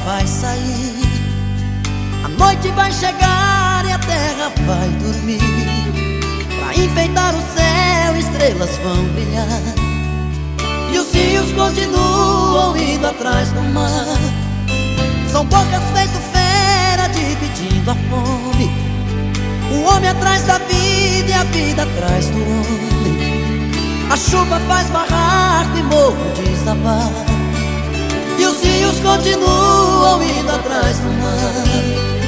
vai sair, a noite vai chegar e a terra vai dormir. Pra enfeitar o céu, estrelas vão brilhar, e os rios continuam indo atrás do mar. São bocas feito fera dividindo a fome, o homem atrás da vida e a vida atrás do homem. A chuva faz barraco e morro desabar, e os rios continuam indo atrás do mar.